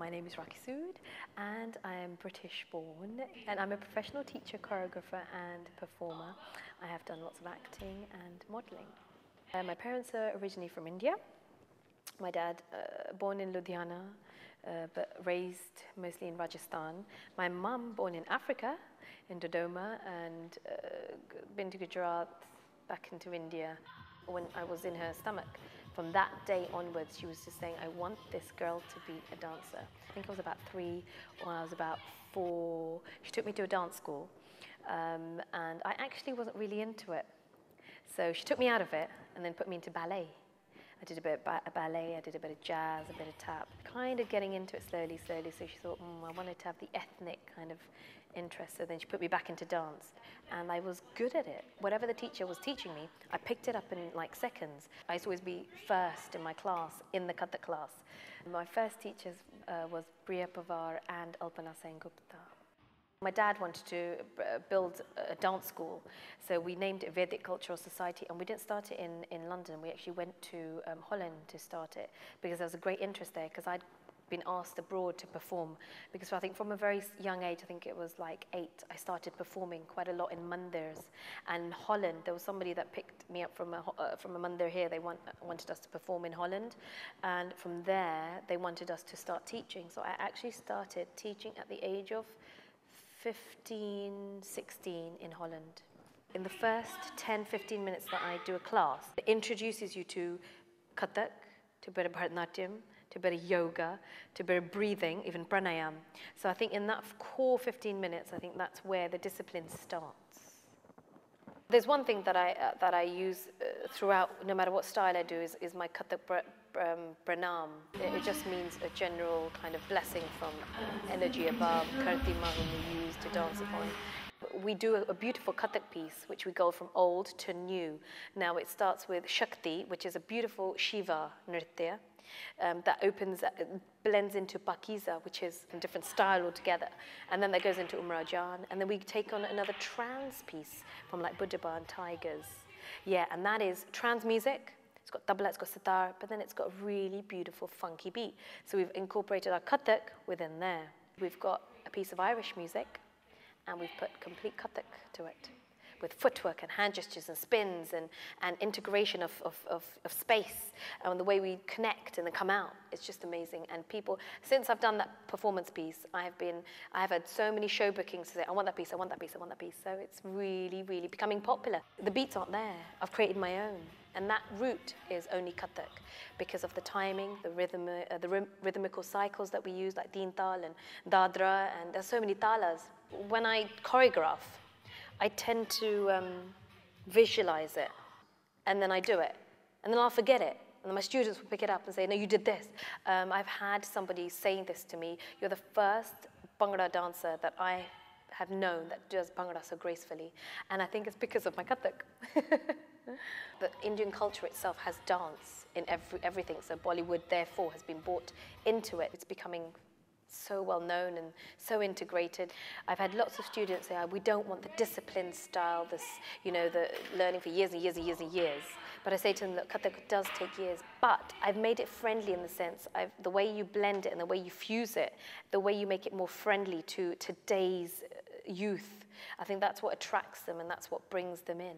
My name is Rakhi Sood and I am British born and I'm a professional teacher, choreographer and performer. I have done lots of acting and modelling. My parents are originally from India. My dad, born in Ludhiana, but raised mostly in Rajasthan. My mum, born in Africa, in Dodoma, and been to Gujarat, back into India. When I was in her stomach, from that day onwards, she was just saying, I want this girl to be a dancer. I think I was about 3 or I was about 4. She took me to a dance school, and I actually wasn't really into it. So she took me out of it and then put me into ballet. I did a bit of ballet, I did a bit of jazz, a bit of tap, kind of getting into it slowly. So she thought, I wanted to have the ethnic kind of interest. So then she put me back into dance, and I was good at it. Whatever the teacher was teaching me, I picked it up in like seconds. I used to always be first in my class, in the Kathak class. My first teachers was Priya Pawar and Alpana Sengupta. My dad wanted to build a dance school, so we named it Vedic Cultural Society, and we didn't start it in London. We actually went to Holland to start it because there was a great interest there, because I'd been asked abroad to perform, because I think from a very young age, I think it was like 8, I started performing quite a lot in mandirs. And in Holland, there was somebody that picked me up from a mandir here. They wanted us to perform in Holland, and from there, they wanted us to start teaching. So I actually started teaching at the age of 15, 16 in Holland. In the first 10, 15 minutes that I do a class, it introduces you to Kathak, to a bit of Bharatanatyam, to a bit of yoga, to a bit of breathing, even pranayam. So I think in that core 15 minutes, I think that's where the discipline starts. There's one thing that I use throughout, no matter what style I do, is my Kathak pranam. It just means a general kind of blessing from energy above, Karti Mahum we use to dance upon. We do a beautiful Kathak piece, which we go from old to new. Now it starts with Shakti, which is a beautiful Shiva nritya that blends into Pakiza, which is a different style altogether. And then that goes into Umrajan. And then we take on another trance piece from like Buddhaba and Tigers. Yeah, and that is trance music. It's got tabla, it's got sitar, but then it's got a really beautiful funky beat. So we've incorporated our Kathak within there. We've got a piece of Irish music, and we've put complete Kathak to it, with footwork and hand gestures and spins and integration of space, and the way we connect and then come out. It's just amazing. And people, since I've done that performance piece, I have had so many show bookings to say, I want that piece, I want that piece, I want that piece. So it's really, really becoming popular. The beats aren't there. I've created my own. And that route is only Kathak because of the timing, the rhythmical cycles that we use, like Teen Tal and Dadra, and there's so many talas. When I choreograph, I tend to visualize it, and then I do it, and then I'll forget it, and then my students will pick it up and say, no, you did this. I've had somebody saying this to me, you're the first Bhangra dancer that I have known that does Bhangra so gracefully, and I think it's because of my Kathak. The Indian culture itself has dance in everything, so Bollywood therefore has been brought into it. It's becoming so well known and so integrated. I've had lots of students say, we don't want the discipline style, this, the learning for years and years and years and years. But I say to them that Kathak does take years, but I've made it friendly in the sense, the way you blend it and the way you fuse it, the way you make it more friendly to today's youth, I think that's what attracts them and that's what brings them in.